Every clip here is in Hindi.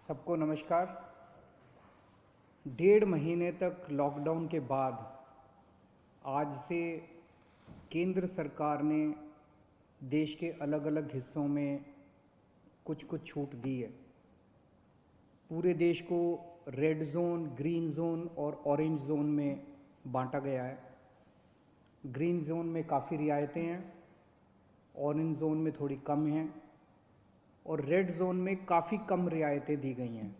सबको नमस्कार। 1.5 महीने तक लॉकडाउन के बाद आज से केंद्र सरकार ने देश के अलग अलग हिस्सों में कुछ कुछ छूट दी है। पूरे देश को रेड जोन, ग्रीन जोन और ऑरेंज जोन में बांटा गया है। ग्रीन जोन में काफ़ी रियायतें हैं, ऑरेंज जोन में थोड़ी कम हैं और रेड जोन में काफ़ी कम रियायतें दी गई हैं।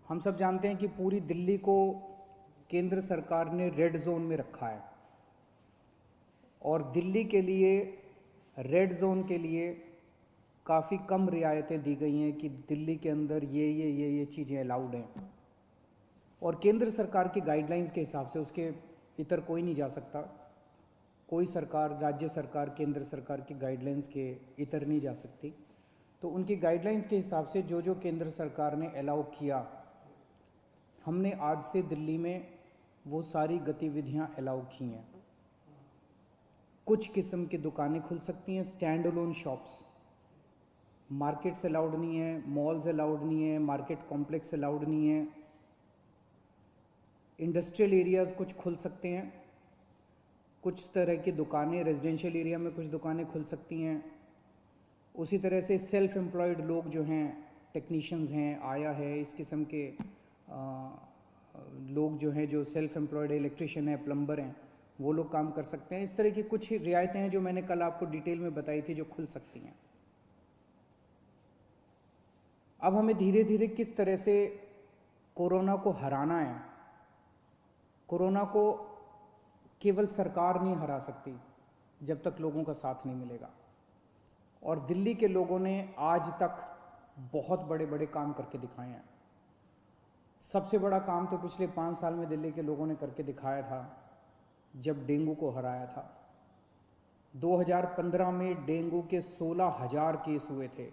हम सब जानते हैं कि पूरी दिल्ली को केंद्र सरकार ने रेड जोन में रखा है और दिल्ली के लिए रेड जोन के लिए काफ़ी कम रियायतें दी गई हैं कि दिल्ली के अंदर ये चीज़ें अलाउड हैं और केंद्र सरकार की गाइडलाइंस के हिसाब से उसके इतर कोई नहीं जा सकता। कोई सरकार, राज्य सरकार, केंद्र सरकार की गाइडलाइंस के इतर नहीं जा सकती। तो उनकी गाइडलाइंस के हिसाब से जो जो केंद्र सरकार ने अलाउ किया, हमने आज से दिल्ली में वो सारी गतिविधियां अलाउ की हैं। कुछ किस्म की दुकानें खुल सकती हैं, stand alone shops. Markets allowed नहीं है, मॉल्स अलाउड नहीं है, मार्केट कॉम्प्लेक्स अलाउड नहीं है। इंडस्ट्रियल एरियाज़ कुछ खुल सकते हैं, कुछ तरह की दुकानें, रेजिडेंशियल एरिया में कुछ दुकानें खुल सकती हैं। उसी तरह से सेल्फ एम्प्लॉयड लोग जो हैं, टेक्नीशियंस हैं, आया है, इस किस्म के लोग जो हैं, जो सेल्फ एम्प्लॉयड इलेक्ट्रिशियन है, प्लम्बर हैं, वो लोग काम कर सकते हैं। इस तरह की कुछ रियायतें हैं जो मैंने कल आपको डिटेल में बताई थी, जो खुल सकती हैं। अब हमें धीरे धीरे किस तरह से कोरोना को हराना है। कोरोना को केवल सरकार नहीं हरा सकती जब तक लोगों का साथ नहीं मिलेगा। और दिल्ली के लोगों ने आज तक बहुत बड़े बड़े काम करके दिखाए हैं। सबसे बड़ा काम तो पिछले 5 साल में दिल्ली के लोगों ने करके दिखाया था जब डेंगू को हराया था। 2015 में डेंगू के 16,000 केस हुए थे,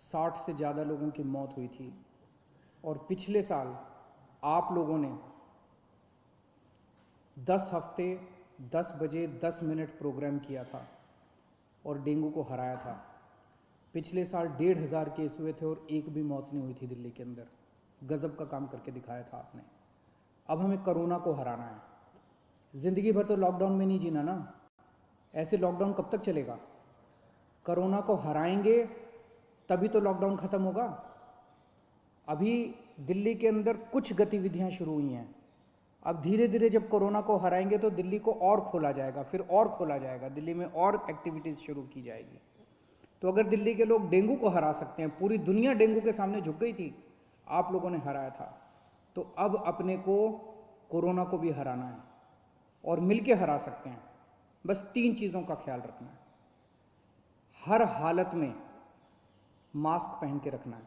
60 से ज़्यादा लोगों की मौत हुई थी। और पिछले साल आप लोगों ने 10 हफ्ते 10 बजे 10 मिनट प्रोग्राम किया था और डेंगू को हराया था। पिछले साल 1,500 केस हुए थे और एक भी मौत नहीं हुई थी दिल्ली के अंदर। गजब का काम करके दिखाया था आपने। अब हमें कोरोना को हराना है। ज़िंदगी भर तो लॉकडाउन में नहीं जीना ना। ऐसे लॉकडाउन कब तक चलेगा? कोरोना को हराएंगे तभी तो लॉकडाउन ख़त्म होगा। अभी दिल्ली के अंदर कुछ गतिविधियां शुरू हुई हैं। अब धीरे धीरे जब कोरोना को हराएंगे तो दिल्ली को और खोला जाएगा, फिर और खोला जाएगा, दिल्ली में और एक्टिविटीज़ शुरू की जाएगी। तो अगर दिल्ली के लोग डेंगू को हरा सकते हैं, पूरी दुनिया डेंगू के सामने झुक गई थी, आप लोगों ने हराया था, तो अब अपने को कोरोना को भी हराना है और मिलके हरा सकते हैं। बस 3 चीज़ों का ख्याल रखना है। हर हालत में मास्क पहन के रखना है।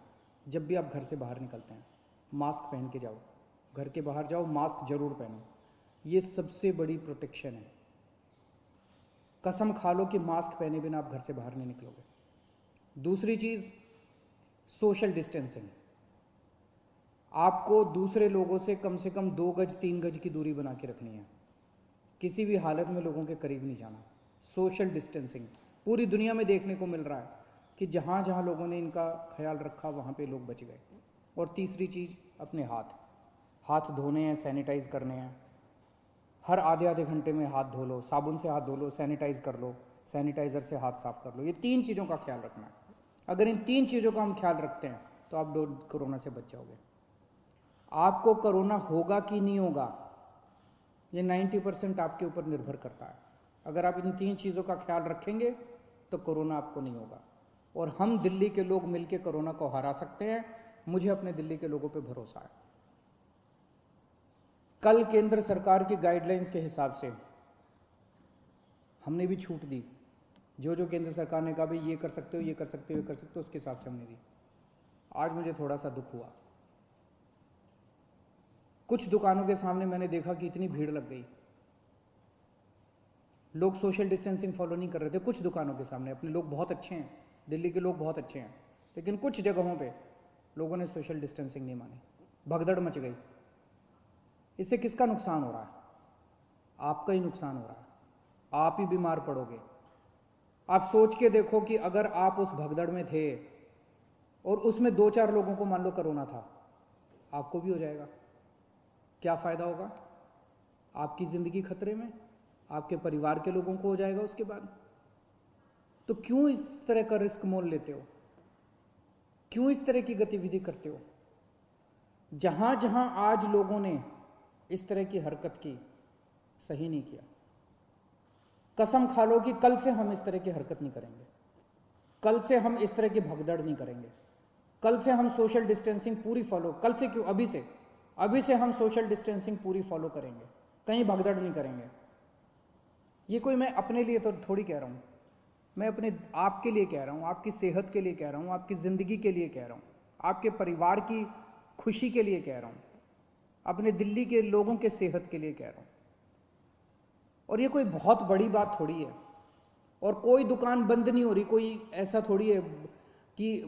जब भी आप घर से बाहर निकलते हैं मास्क पहन के जाओ। घर के बाहर जाओ, मास्क जरूर पहनो। ये सबसे बड़ी प्रोटेक्शन है। कसम खा लो कि मास्क पहने बिना आप घर से बाहर नहीं निकलोगे। दूसरी चीज़, सोशल डिस्टेंसिंग। आपको दूसरे लोगों से कम 2 गज 3 गज की दूरी बना के रखनी है। किसी भी हालत में लोगों के करीब नहीं जाना। सोशल डिस्टेंसिंग पूरी दुनिया में देखने को मिल रहा है कि जहाँ जहाँ लोगों ने इनका ख्याल रखा वहाँ पे लोग बच गए। और तीसरी चीज़, अपने हाथ धोने हैं, सैनिटाइज करने हैं। हर आधे आधे घंटे में हाथ धो लो, साबुन से हाथ धो लो, सैनिटाइज कर लो, सैनिटाइज़र से हाथ साफ कर लो। ये 3 चीज़ों का ख्याल रखना है। अगर इन 3 चीज़ों का हम ख्याल रखते हैं तो आप कोरोना से बच जाओगे। आपको कोरोना होगा कि नहीं होगा, ये 90% आपके ऊपर निर्भर करता है। अगर आप इन 3 चीज़ों का ख्याल रखेंगे तो कोरोना आपको नहीं होगा और हम दिल्ली के लोग मिलकर कोरोना को हरा सकते हैं। मुझे अपने दिल्ली के लोगों पे भरोसा है। कल केंद्र सरकार की गाइडलाइंस के हिसाब से हमने भी छूट दी। जो जो केंद्र सरकार ने कहा भाई ये कर सकते हो, ये कर सकते हो, ये कर सकते हो, उसके हिसाब से हमने दी। आज मुझे थोड़ा सा दुख हुआ। कुछ दुकानों के सामने मैंने देखा कि इतनी भीड़ लग गई, लोग सोशल डिस्टेंसिंग फॉलो नहीं कर रहे थे। कुछ दुकानों के सामने, अपने लोग बहुत अच्छे हैं, दिल्ली के लोग बहुत अच्छे हैं, लेकिन कुछ जगहों पे लोगों ने सोशल डिस्टेंसिंग नहीं मानी, भगदड़ मच गई। इससे किसका नुकसान हो रहा है? आपका ही नुकसान हो रहा है। आप ही बीमार पड़ोगे। आप सोच के देखो कि अगर आप उस भगदड़ में थे और उसमें 2-4 लोगों को मान लो कोरोना था, आपको भी हो जाएगा, क्या फ़ायदा होगा? आपकी ज़िंदगी खतरे में, आपके परिवार के लोगों को हो जाएगा उसके बाद। तो क्यों इस तरह का रिस्क मोल लेते हो? क्यों इस तरह की गतिविधि करते हो? जहां जहां आज लोगों ने इस तरह की हरकत की, सही नहीं किया। कसम खा लो कि कल से हम इस तरह की हरकत नहीं करेंगे, कल से हम इस तरह की भगदड़ नहीं करेंगे, कल से हम सोशल डिस्टेंसिंग पूरी फॉलो, कल से क्यों, अभी से हम सोशल डिस्टेंसिंग पूरी फॉलो करेंगे, कहीं भगदड़ नहीं करेंगे। ये कोई मैं अपने लिए तो थोड़ी कह रहा हूँ, मैं अपने आपके लिए कह रहा हूँ, आपकी सेहत के लिए कह रहा हूँ, आपकी ज़िंदगी के लिए कह रहा हूँ, आपके परिवार की खुशी के लिए कह रहा हूँ, अपने दिल्ली के लोगों के सेहत के लिए कह रहा हूँ। और ये कोई बहुत बड़ी बात थोड़ी है, और कोई दुकान बंद नहीं हो रही, कोई ऐसा थोड़ी है कि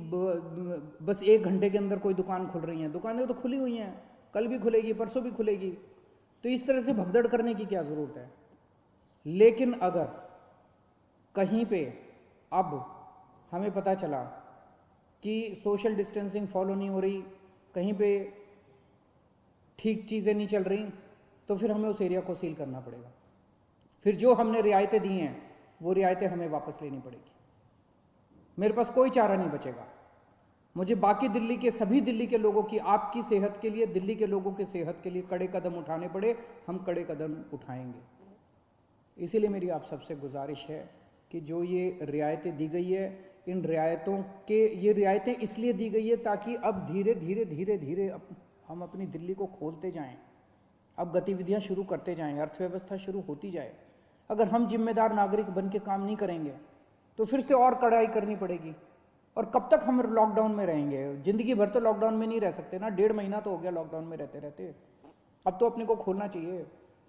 बस 1 घंटे के अंदर कोई दुकान खुल रही है। दुकानें तो खुली हुई हैं, कल भी खुलेगी, परसों भी खुलेगी। तो इस तरह से भगदड़ करने की क्या ज़रूरत है? लेकिन अगर कहीं पे अब हमें पता चला कि सोशल डिस्टेंसिंग फॉलो नहीं हो रही, कहीं पे ठीक चीज़ें नहीं चल रही, तो फिर हमें उस एरिया को सील करना पड़ेगा। फिर जो हमने रियायतें दी हैं वो रियायतें हमें वापस लेनी पड़ेगी। मेरे पास कोई चारा नहीं बचेगा। मुझे बाकी दिल्ली के, सभी दिल्ली के लोगों की, आपकी सेहत के लिए, दिल्ली के लोगों की सेहत के लिए कड़े कदम उठाने पड़े, हम कड़े कदम उठाएंगे। इसीलिए मेरी आप सबसे गुजारिश है कि जो ये रियायतें दी गई है, इन रियायतों के, ये रियायतें इसलिए दी गई है ताकि अब धीरे धीरे धीरे धीरे हम अपनी दिल्ली को खोलते जाएं, अब गतिविधियां शुरू करते जाएं, अर्थव्यवस्था शुरू होती जाए। अगर हम जिम्मेदार नागरिक बन के काम नहीं करेंगे तो फिर से और कड़ाई करनी पड़ेगी। और कब तक हम लॉकडाउन में रहेंगे? जिंदगी भर तो लॉकडाउन में नहीं रह सकते ना, 1.5 महीना तो हो गया लॉकडाउन में रहते रहते। अब तो अपने को खोलना चाहिए,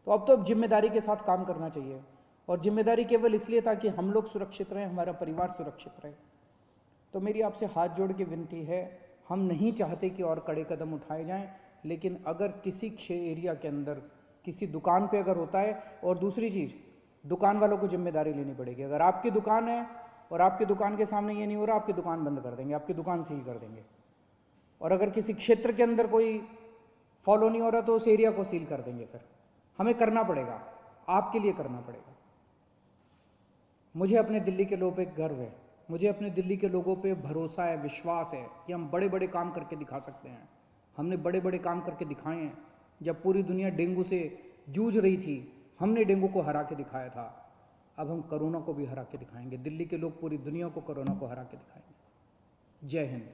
तो अब तो जिम्मेदारी के साथ काम करना चाहिए। और जिम्मेदारी केवल इसलिए ताकि हम लोग सुरक्षित रहें, हमारा परिवार सुरक्षित रहे। तो मेरी आपसे हाथ जोड़ के विनती है, हम नहीं चाहते कि और कड़े कदम उठाए जाएं, लेकिन अगर किसी एरिया के अंदर किसी दुकान पे अगर होता है, और दूसरी चीज़, दुकान वालों को जिम्मेदारी लेनी पड़ेगी। अगर आपकी दुकान है और आपकी दुकान के सामने ये नहीं हो रहा, आपकी दुकान बंद कर देंगे, आपकी दुकान सील कर देंगे। और अगर किसी क्षेत्र के अंदर कोई फॉलो नहीं हो रहा तो उस एरिया को सील कर देंगे। फिर हमें करना पड़ेगा, आपके लिए करना पड़ेगा। मुझे अपने दिल्ली के लोगों पे गर्व है, मुझे अपने दिल्ली के लोगों पे भरोसा है, विश्वास है कि हम बड़े बड़े काम करके दिखा सकते हैं। हमने बड़े बड़े काम करके दिखाए हैं। जब पूरी दुनिया डेंगू से जूझ रही थी, हमने डेंगू को हरा के दिखाया था। अब हम कोरोना को भी हरा के दिखाएंगे। दिल्ली के लोग पूरी दुनिया को कोरोना को हरा के दिखाएंगे। जय हिंद।